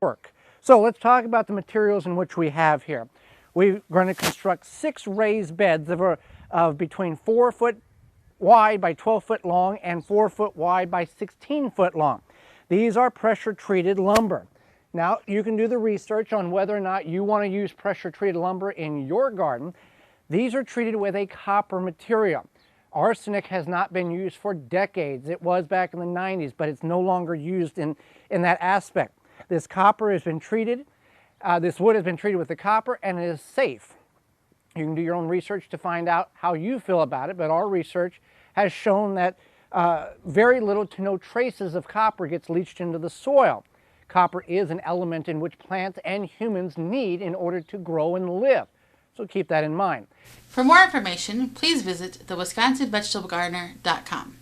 work. So let's talk about the materials in which we have here. We're going to construct 6 raised beds of between 4 foot wide by 12 foot long and 4 foot wide by 16 foot long. These are pressure treated lumber. Now you can do the research on whether or not you want to use pressure treated lumber in your garden. These are treated with a copper material. Arsenic has not been used for decades. It was back in the 90s, but it's no longer used in that aspect. This copper has been treated, this wood has been treated with the copper, and it is safe. You can do your own research to find out how you feel about it, but our research has shown that very little to no traces of copper gets leached into the soil. Copper is an element in which plants and humans need in order to grow and live. So keep that in mind. For more information, please visit thewisconsinvegetablegardener.com.